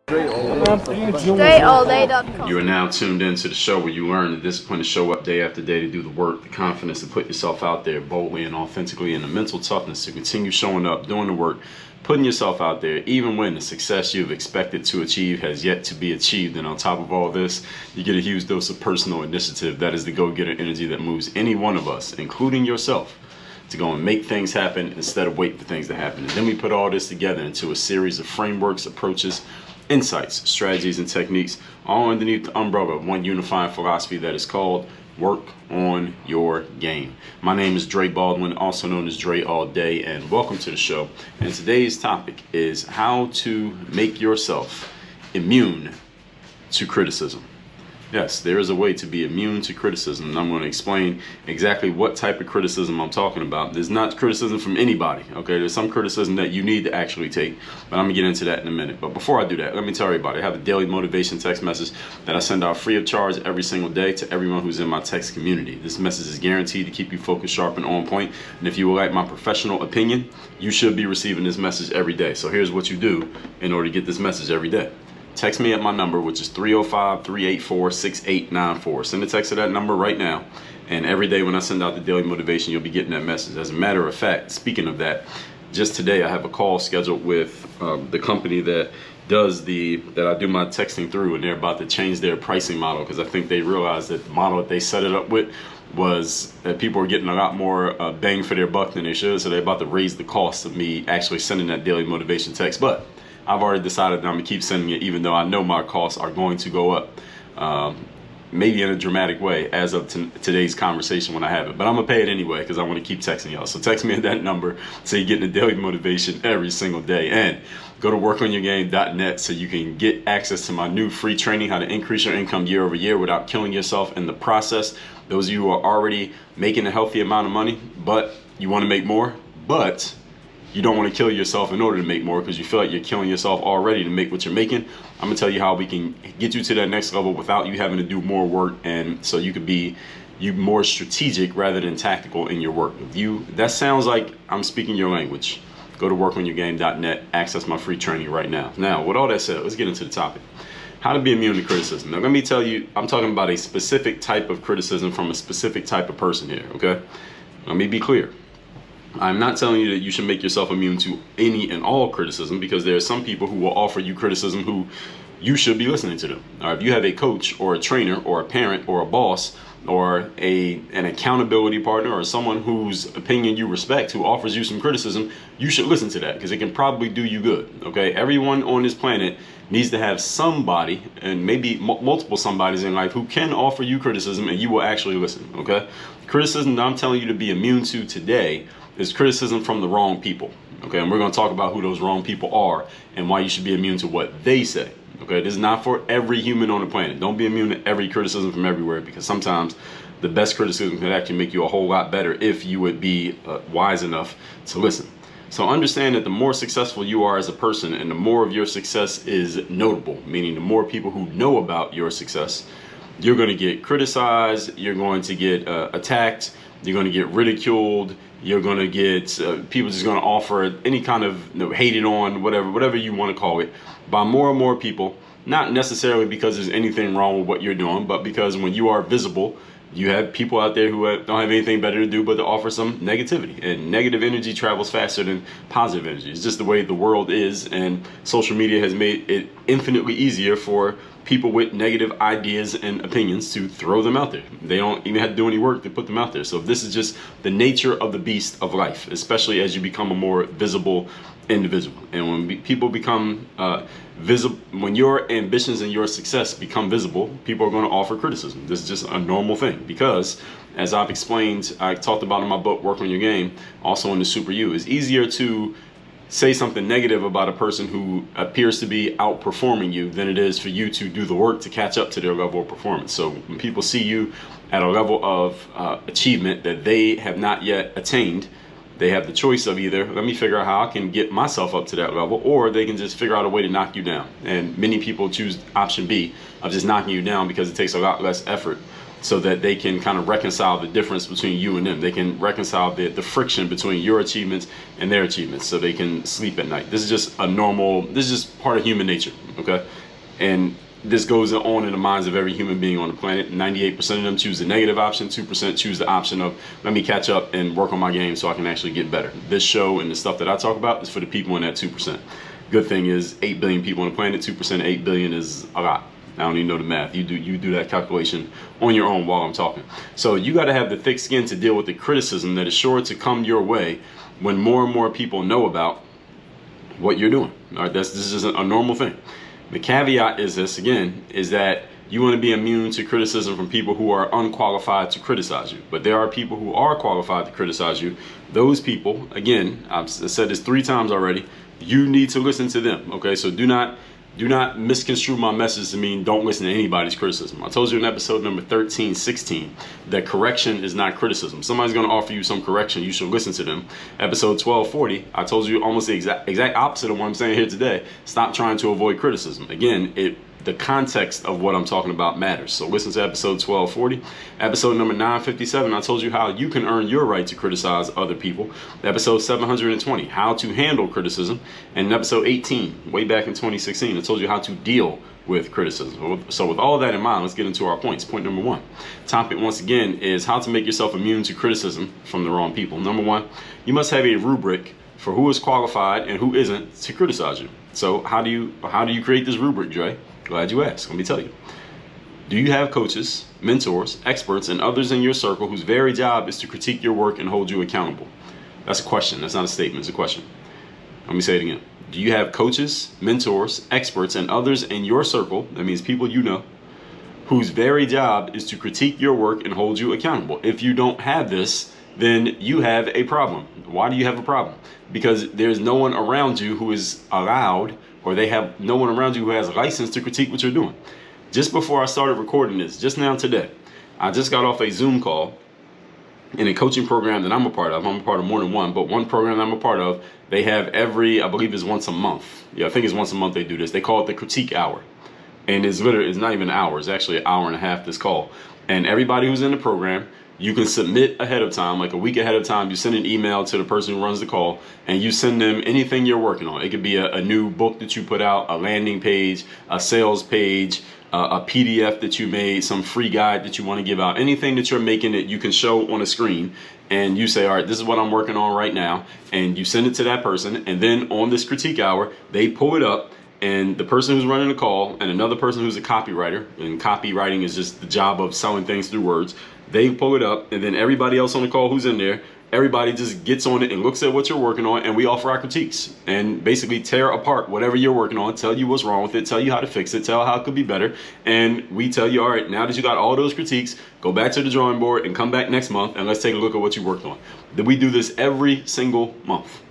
StraightallDay.com. You are now tuned into the show where you learn the discipline to show up day after day, to do the work, the confidence to put yourself out there boldly and authentically, and the mental toughness to continue showing up, doing the work, putting yourself out there, even when the success you've expected to achieve has yet to be achieved. And on top of all this, you get a huge dose of personal initiative. That is the go-getter energy that moves any one of us, including yourself, to go and make things happen instead of wait for things to happen. And then we put all this together into a series of frameworks, approaches, insights, strategies, and techniques, all underneath the umbrella of one unifying philosophy that is called work on your game. My name is Dre Baldwin, also known as Dre All Day, and welcome to the show. And today's topic is how to make yourself immune to criticism. Yes, there is a way to be immune to criticism, and I'm going to explain exactly what type of criticism I'm talking about. There's not criticism from anybody, okay? There's some criticism that you need to actually take, but I'm going to get into that in a minute. But before I do that, let me tell everybody, I have a daily motivation text message that I send out free of charge every single day to everyone who's in my text community. This message is guaranteed to keep you focused, sharp, and on point. And if you would like my professional opinion, you should be receiving this message every day. So here's what you do in order to get this message every day. Text me at my number, which is 305-384-6894. Send a text to that number right now. And every day when I send out the daily motivation, you'll be getting that message. As a matter of fact, speaking of that, just today I have a call scheduled with the company that I do my texting through, and they're about to change their pricing model because I think they realized that the model that they set it up with was that people are getting a lot more bang for their buck than they should. So they're about to raise the cost of me actually sending that daily motivation text. But I've already decided that I'm gonna keep sending it, even though I know my costs are going to go up, maybe in a dramatic way as of today's conversation when I have it. But I'm gonna pay it anyway because I want to keep texting y'all. So text me at that number so you're getting the daily motivation every single day. And go to workonyourgame.net so you can get access to my new free training, how to increase your income year over year without killing yourself in the process. Those of you who are already making a healthy amount of money, but you want to make more, but you don't want to kill yourself in order to make more because you feel like you're killing yourself already to make what you're making. I'm gonna tell you how we can get you to that next level without you having to do more work, and so you could be more strategic rather than tactical in your work. That sounds like I'm speaking your language. Go to workonyourgame.net, access my free training right now. Now, with all that said, let's get into the topic. How to be immune to criticism. Now, let me tell you, I'm talking about a specific type of criticism from a specific type of person here, okay? Let me be clear. I'm not telling you that you should make yourself immune to any and all criticism, because there are some people who will offer you criticism who you should be listening to them. If you have a coach or a trainer or a parent or a boss or an accountability partner or someone whose opinion you respect who offers you some criticism, you should listen to that because it can probably do you good, okay? Everyone on this planet needs to have somebody, and maybe multiple somebodies in life, who can offer you criticism and you will actually listen, okay? Criticism that I'm telling you to be immune to today is criticism from the wrong people, okay? And we're going to talk about who those wrong people are and why you should be immune to what they say, okay? This is not for every human on the planet. Don't be immune to every criticism from everywhere, because sometimes the best criticism can actually make you a whole lot better if you would be wise enough to listen. So understand that the more successful you are as a person and the more of your success is notable, meaning the more people who know about your success, you're going to get criticized, you're going to get attacked, you're going to get ridiculed, you're going to get people just going to offer any kind of hated on, whatever you want to call it, by more and more people, not necessarily because there's anything wrong with what you're doing, but because when you are visible, you have people out there who don't have anything better to do but to offer some negativity. And negative energy travels faster than positive energy. It's just the way the world is, and social media has made it infinitely easier for people with negative ideas and opinions to throw them out there. They don't even have to do any work to put them out there. So this is just the nature of the beast of life, especially as you become a more visible individual. And when people become visible, when your ambitions and your success become visible, people are going to offer criticism. This is just a normal thing, because as I've explained, I talked about in my book, Work on Your Game, also in the Super You, it's easier to say something negative about a person who appears to be outperforming you than it is for you to do the work to catch up to their level of performance. So when people see you at a level of achievement that they have not yet attained, they have the choice of either, let me figure out how I can get myself up to that level, or they can just figure out a way to knock you down. And many people choose option B of just knocking you down because it takes a lot less effort so that they can kind of reconcile the difference between you and them. They can reconcile the friction between your achievements and their achievements, so they can sleep at night. This is just this is just part of human nature, okay? And this goes on in the minds of every human being on the planet. 98% of them choose the negative option. 2% choose the option of, let me catch up and work on my game so I can actually get better. This show and the stuff that I talk about is for the people in that 2%. Good thing is 8 billion people on the planet. 2% of 8 billion is a lot. I don't even know the math. You do that calculation on your own while I'm talking. So you got to have the thick skin to deal with the criticism that is sure to come your way when more and more people know about what you're doing. All right, this is a normal thing. The caveat is this, again, is that you want to be immune to criticism from people who are unqualified to criticize you. But there are people who are qualified to criticize you. Those people, again, I've said this 3 times already, you need to listen to them, okay? So do not misconstrue my message to mean don't listen to anybody's criticism. I told you in episode number 13, 16, that correction is not criticism. Somebody's going to offer you some correction, you should listen to them. Episode 1240, I told you almost the exact opposite of what I'm saying here today. Stop trying to avoid criticism. Again, the context of what I'm talking about matters. So listen to episode 1240. Episode number 957, I told you how you can earn your right to criticize other people. Episode 720, how to handle criticism. And episode 18, way back in 2016, I told you how to deal with criticism. So with all that in mind, let's get into our points. Point number 1. Topic, once again, is how to make yourself immune to criticism from the wrong people. Number 1, you must have a rubric for who is qualified and who isn't to criticize you. So how do you create this rubric, Dre? Glad you asked. Let me tell you. Do you have coaches, mentors, experts, and others in your circle whose very job is to critique your work and hold you accountable? That's a question. That's not a statement. It's a question. Let me say it again. Do you have coaches, mentors, experts, and others in your circle, that means people you know, whose very job is to critique your work and hold you accountable? If you don't have this, then you have a problem. Why do you have a problem? Because there's no one around you who is allowed, or they have no one around you who has a license to critique what you're doing. Just before I started recording this, just now today, I just got off a Zoom call in a coaching program that I'm a part of. I'm a part of more than one, but one program that I'm a part of, they have I believe it's once a month. Yeah, I think it's once a month they do this. They call it the critique hour. And it's not even an hour, it's actually an hour and a half, this call. And everybody who's in the program, you can submit ahead of time, like a week ahead of time. You send an email to the person who runs the call, and you send them anything you're working on. It could be a new book that you put out, a landing page, a sales page, a PDF that you made, some free guide that you want to give out, anything that you're making that you can show on a screen. And you say, all right, this is what I'm working on right now. And you send it to that person. And then on this critique hour, they pull it up. And the person who's running the call and another person who's a copywriter, and copywriting is just the job of selling things through words, they pull it up, and then everybody else on the call who's in there, everybody just gets on it and looks at what you're working on, and we offer our critiques and basically tear apart whatever you're working on, tell you what's wrong with it, tell you how to fix it, tell how it could be better, and we tell you, all right, now that you got all those critiques, go back to the drawing board and come back next month and let's take a look at what you worked on. Then we do this every single month.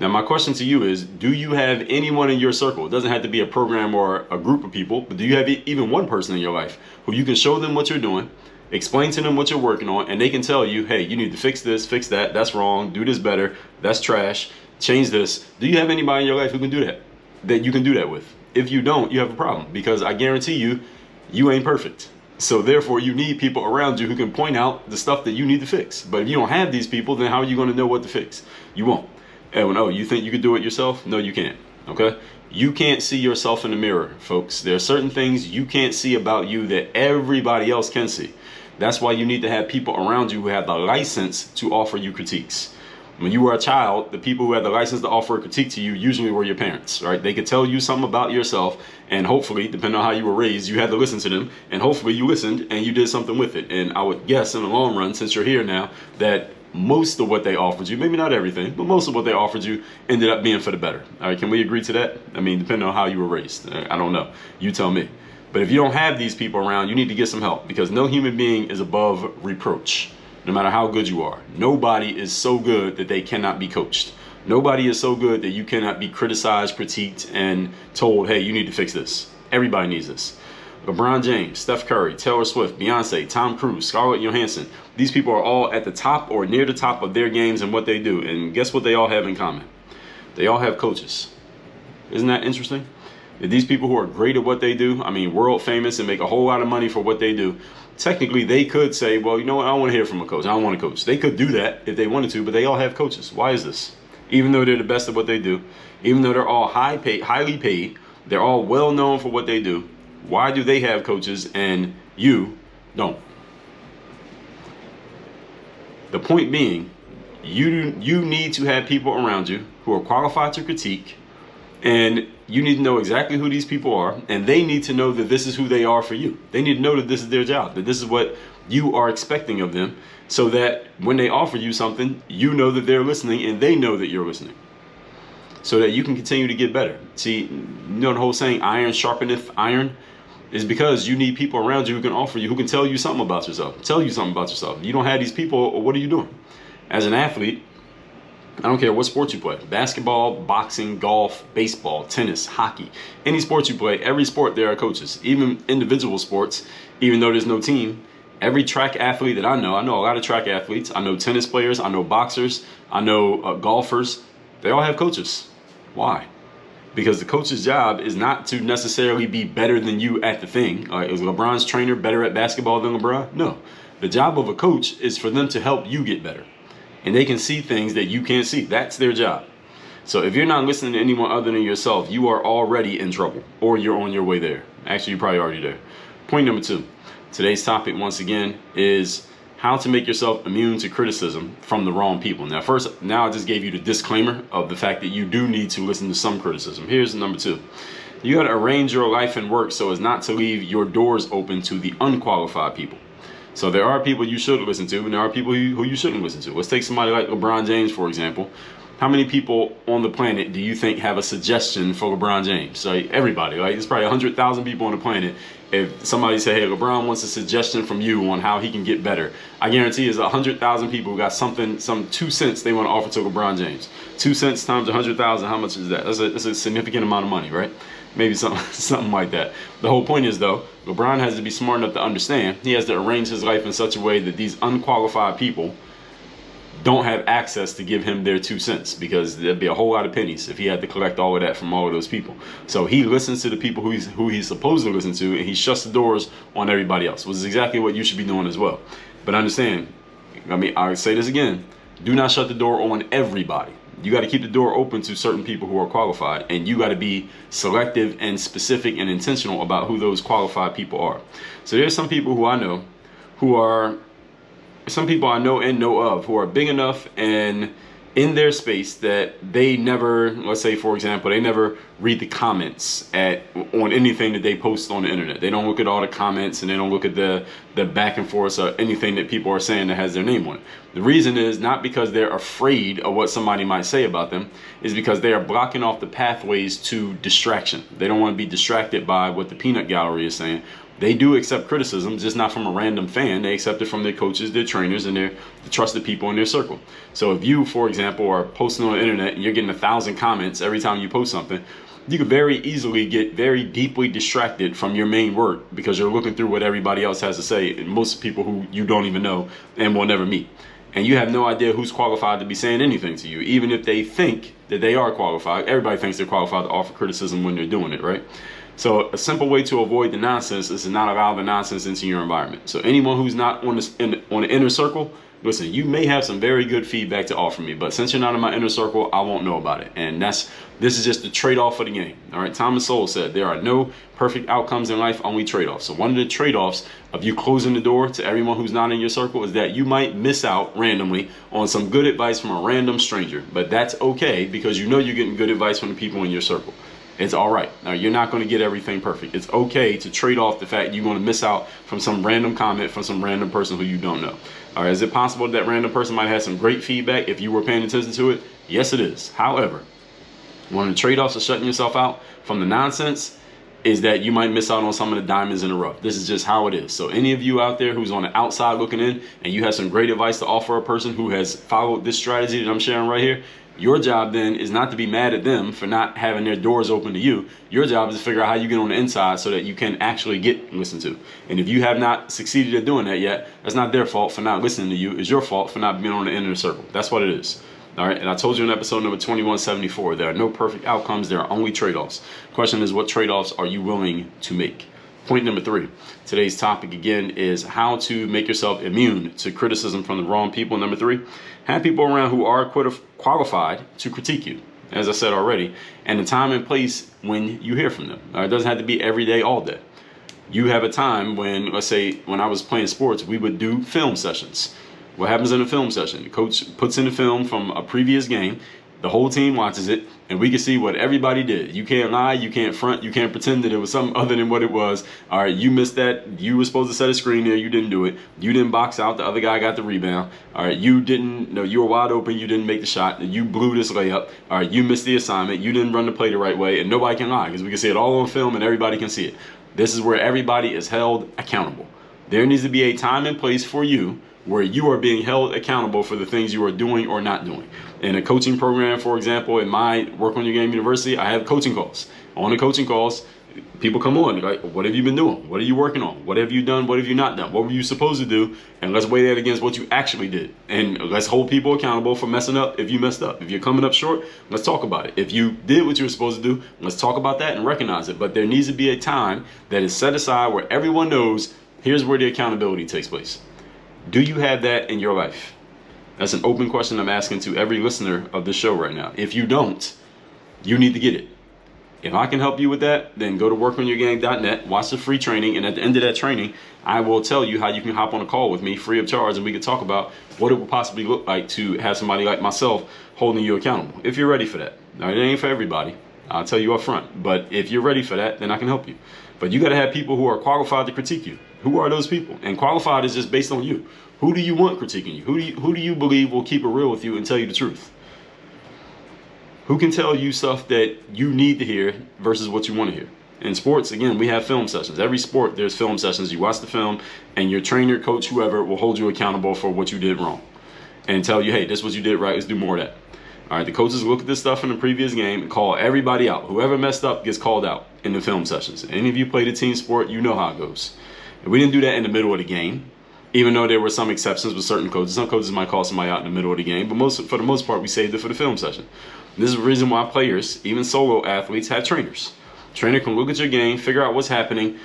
Now, my question to you is, do you have anyone in your circle? It doesn't have to be a program or a group of people, but do you have even one person in your life who you can show them what you're doing, explain to them what you're working on, and they can tell you, hey, you need to fix this, fix that, that's wrong, do this better, that's trash, change this. Do you have anybody in your life who can do that you can do that with? If you don't, you have a problem, because I guarantee you, you ain't perfect. So therefore, you need people around you who can point out the stuff that you need to fix. But if you don't have these people, then how are you going to know what to fix? You won't. And oh, you think you can do it yourself? No, you can't. Okay? You can't see yourself in the mirror, folks. There are certain things you can't see about you that everybody else can see. That's why you need to have people around you who have the license to offer you critiques. When you were a child, the people who had the license to offer a critique to you usually were your parents, right? They could tell you something about yourself, and hopefully, depending on how you were raised, you had to listen to them, and hopefully you listened and you did something with it. And I would guess in the long run, since you're here now, that most of what they offered you, maybe not everything, but most of what they offered you ended up being for the better. All right, can we agree to that? I mean, depending on how you were raised. I don't know. You tell me. But if you don't have these people around, you need to get some help, because no human being is above reproach, no matter how good you are. Nobody is so good that they cannot be coached. Nobody is so good that you cannot be criticized, critiqued, and told, hey, you need to fix this. Everybody needs this. LeBron James, Steph Curry, Taylor Swift, Beyonce, Tom Cruise, Scarlett Johansson. These people are all at the top or near the top of their games and what they do. And guess what they all have in common? They all have coaches. Isn't that interesting? These people who are great at what they do, I mean, world famous and make a whole lot of money for what they do, technically they could say, well, you know what, I don't want to hear from a coach. I don't want a coach. They could do that if they wanted to, but they all have coaches. Why is this? Even though they're the best at what they do, even though they're all highly paid, they're all well known for what they do, why do they have coaches and you don't? The point being, you need to have people around you who are qualified to critique, and you need to know exactly who these people are, and they need to know that this is who they are for you. They need to know that this is their job, that this is what you are expecting of them, so that when they offer you something, you know that they're listening and they know that you're listening, so that you can continue to get better. See, you know the whole saying, iron sharpeneth iron, is because you need people around you who can offer you, who can tell you something about yourself, You don't have these people, what are you doing? As an athlete, I don't care what sport you play, basketball, boxing, golf, baseball, tennis, hockey, any sport you play, every sport there are coaches. Even individual sports, even though there's no team, every track athlete that I know a lot of track athletes, I know tennis players, I know boxers, I know golfers, they all have coaches. Why? Because the coach's job is not to necessarily be better than you at the thing. Is LeBron's trainer better at basketball than LeBron? No. The job of a coach is for them to help you get better. And they can see things that you can't see. That's their job. So if you're not listening to anyone other than yourself, you are already in trouble, or you're on your way there. Actually, you're probably already there. Point number 2. Today's topic, once again, is how to make yourself immune to criticism from the wrong people. Now, I just gave you the disclaimer of the fact that you do need to listen to some criticism. Here's number 2. You got to arrange your life and work so as not to leave your doors open to the unqualified people. So there are people you should listen to, and there are people who you shouldn't listen to. Let's take somebody like LeBron James, for example. How many people on the planet do you think have a suggestion for LeBron James? So everybody, right? There's probably 100,000 people on the planet. If somebody say, hey, LeBron wants a suggestion from you on how he can get better, I guarantee there's 100,000 people who got some 2 cents they want to offer to LeBron James. 2 cents times 100,000, how much is that? That's a significant amount of money, right? Maybe something like that. The whole point is, though, LeBron has to be smart enough to understand he has to arrange his life in such a way that these unqualified people don't have access to give him their 2 cents, because there'd be a whole lot of pennies if he had to collect all of that from all of those people. So he listens to the people who he's supposed to listen to, and he shuts the doors on everybody else, which is exactly what you should be doing as well. But understand, I say this again, do not shut the door on everybody. You got to keep the door open to certain people who are qualified, and you got to be selective and specific and intentional about who those qualified people are. So there's some people who I know and know of who are big enough and in their space that they never, let's say for example, they never read the comments on anything that they post on the internet. They don't look at all the comments, and they don't look at the back and forth or anything that people are saying that has their name on it. The reason is not because they're afraid of what somebody might say about them, is because they are blocking off the pathways to distraction. They don't want to be distracted by what the peanut gallery is saying. They do accept criticism, just not from a random fan. They accept it from their coaches, their trainers, and the trusted people in their circle. So if you, for example, are posting on the internet and you're getting 1,000 comments every time you post something, you could very easily get very deeply distracted from your main work because you're looking through what everybody else has to say, and most people who you don't even know and will never meet. And you have no idea who's qualified to be saying anything to you, even if they think that they are qualified. Everybody thinks they're qualified to offer criticism when they're doing it, right? So a simple way to avoid the nonsense is to not allow the nonsense into your environment. So anyone who's not on the inner circle, listen, you may have some very good feedback to offer me, but since you're not in my inner circle, I won't know about it. And this is just the trade-off of the game. All right, Thomas Sowell said there are no perfect outcomes in life, only trade-offs. So one of the trade-offs of you closing the door to everyone who's not in your circle is that you might miss out randomly on some good advice from a random stranger. But that's okay, because you know you're getting good advice from the people in your circle. It's all right. Now, you're not going to get everything perfect. It's okay to trade off the fact you're going to miss out from some random comment from some random person who you don't know. All right, is it possible that random person might have some great feedback if you were paying attention to it? Yes, it is. However, one of the trade-offs of shutting yourself out from the nonsense is that you might miss out on some of the diamonds in the rough. This is just how it is. So any of you out there who's on the outside looking in and you have some great advice to offer a person who has followed this strategy that I'm sharing right here, your job then is not to be mad at them for not having their doors open to you. Your job is to figure out how you get on the inside so that you can actually get listened to. And if you have not succeeded at doing that yet, that's not their fault for not listening to you. It's your fault for not being on the inner circle. That's what it is. All right, and I told you in episode number 2174, there are no perfect outcomes, there are only trade-offs. Question is, what trade-offs are you willing to make? Point number 3, today's topic again is how to make yourself immune to criticism from the wrong people. Number 3, have people around who are qualified to critique you, as I said already, and the time and place when you hear from them. It doesn't have to be every day, all day. You have a time when, let's say, when I was playing sports, we would do film sessions. What happens in a film session? The coach puts in the film from a previous game, the whole team watches it, and we can see what everybody did. You can't lie, you can't front, you can't pretend that it was something other than what it was. All right, you missed that. You were supposed to set a screen there, you didn't do it. You didn't box out, the other guy got the rebound. All right, you were wide open, you didn't make the shot. You blew this layup. All right, you missed the assignment, you didn't run the play the right way, and nobody can lie because we can see it all on film and everybody can see it. This is where everybody is held accountable. There needs to be a time and place for you where you are being held accountable for the things you are doing or not doing. In a coaching program, for example, in my Work on Your Game University, I have coaching calls. On the coaching calls, people come on, like, what have you been doing? What are you working on? What have you done? What have you not done? What were you supposed to do? And let's weigh that against what you actually did. And let's hold people accountable for messing up if you messed up. If you're coming up short, let's talk about it. If you did what you were supposed to do, let's talk about that and recognize it. But there needs to be a time that is set aside where everyone knows here's where the accountability takes place. Do you have that in your life? That's an open question I'm asking to every listener of this show right now. If you don't, you need to get it. If I can help you with that, then go to workonyourgame.net, watch the free training, and at the end of that training, I will tell you how you can hop on a call with me free of charge, and we can talk about what it would possibly look like to have somebody like myself holding you accountable. If you're ready for that. Now, it ain't for everybody. I'll tell you up front. But if you're ready for that, then I can help you. But you got to have people who are qualified to critique you. Who are those people? And qualified is just based on you. Who do you want critiquing you? Who do you believe will keep it real with you and tell you the truth? Who can tell you stuff that you need to hear versus what you want to hear? In sports, again, we have film sessions. Every sport, there's film sessions. You watch the film, and your trainer, coach, whoever will hold you accountable for what you did wrong and tell you, hey, this is what you did right. Let's do more of that. All right, the coaches look at this stuff in the previous game and call everybody out. Whoever messed up gets called out in the film sessions. Any of you played a team sport, you know how it goes. And we didn't do that in the middle of the game, even though there were some exceptions with certain coaches. Some coaches might call somebody out in the middle of the game, but for the most part, we saved it for the film session. And this is the reason why players, even solo athletes, have trainers. Trainer can look at your game, figure out what's happening,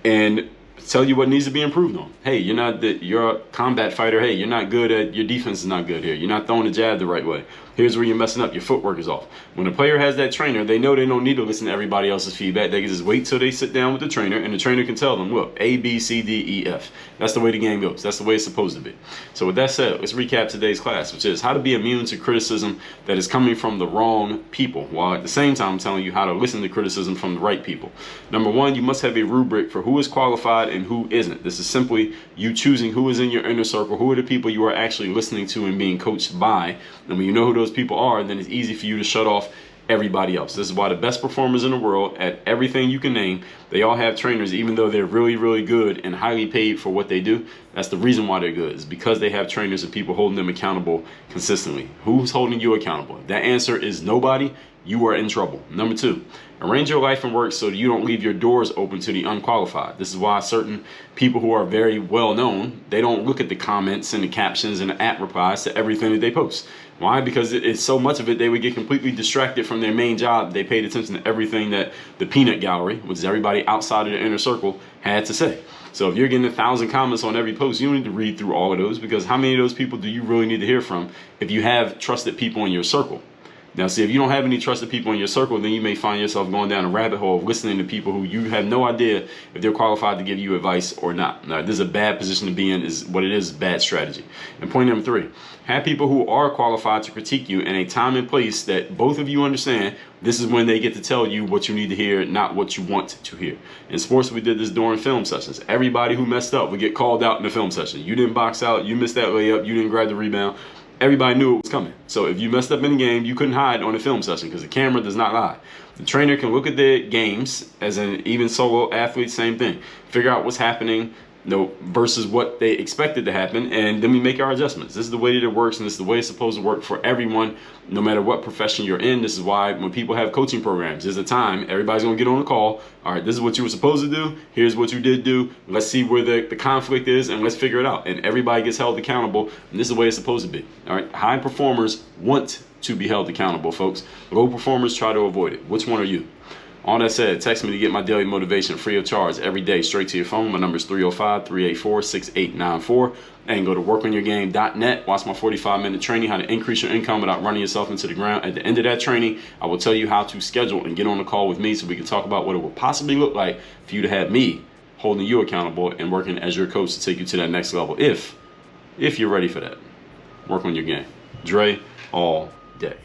and tell you what needs to be improved on. Hey, you're a combat fighter. Hey, you're not good at, your defense is not good here. You're not throwing the jab the right way. Here's where you're messing up. Your footwork is off. When a player has that trainer, they know they don't need to listen to everybody else's feedback. They can just wait till they sit down with the trainer, and the trainer can tell them, look, A, B, C, D, E, F. That's the way the game goes. That's the way it's supposed to be. So with that said, let's recap today's class, which is how to be immune to criticism that is coming from the wrong people, while at the same time telling you how to listen to criticism from the right people. Number 1, you must have a rubric for who is qualified and who isn't. This is simply you choosing who is in your inner circle, who are the people you are actually listening to and being coached by. And when you know who those people are, then it's easy for you to shut off everybody else. This is why the best performers in the world at everything you can name, they all have trainers, even though they're really, really good and highly paid for what they do. That's the reason why they're good, is because they have trainers and people holding them accountable consistently. Who's holding you accountable? If that answer is nobody, you are in trouble. Number 2, arrange your life and work so that you don't leave your doors open to the unqualified. This is why certain people who are very well known, they don't look at the comments and the captions and the at replies to everything that they post. Why? Because it's so much of it, they would get completely distracted from their main job. They paid attention to everything that the peanut gallery, which is everybody outside of the inner circle, had to say. So if you're getting 1,000 comments on every post, you don't need to read through all of those, because how many of those people do you really need to hear from if you have trusted people in your circle? Now, see, if you don't have any trusted people in your circle, then you may find yourself going down a rabbit hole of listening to people who you have no idea if they're qualified to give you advice or not. Now, this is a bad position to be in, is what it is, bad strategy. And point number 3, have people who are qualified to critique you in a time and place that both of you understand. This is when they get to tell you what you need to hear, not what you want to hear. In sports, we did this during film sessions. Everybody who messed up would get called out in the film session. You didn't box out, you missed that layup, you didn't grab the rebound. Everybody knew it was coming. So if you messed up in the game, you couldn't hide on a film session because the camera does not lie. The trainer can look at the games, as an even solo athlete, same thing. Figure out what's happening versus what they expected to happen, and then we make our adjustments. This is the way that it works, and this is the way it's supposed to work for everyone, no matter what profession you're in. This is why when people have coaching programs, there's a time everybody's gonna get on a call. All right, this is what you were supposed to do. Here's what you did do. Let's see where the conflict is, and let's figure it out. And everybody gets held accountable, and this is the way it's supposed to be. All right, high performers want to be held accountable, folks. Low performers try to avoid it. Which one are you? All that said, text me to get my daily motivation free of charge every day straight to your phone. My number is 305-384-6894. And go to workonyourgame.net. Watch my 45-minute training, how to increase your income without running yourself into the ground. At the end of that training, I will tell you how to schedule and get on a call with me so we can talk about what it would possibly look like for you to have me holding you accountable and working as your coach to take you to that next level. If you're ready for that. Work on your game. Dre all day.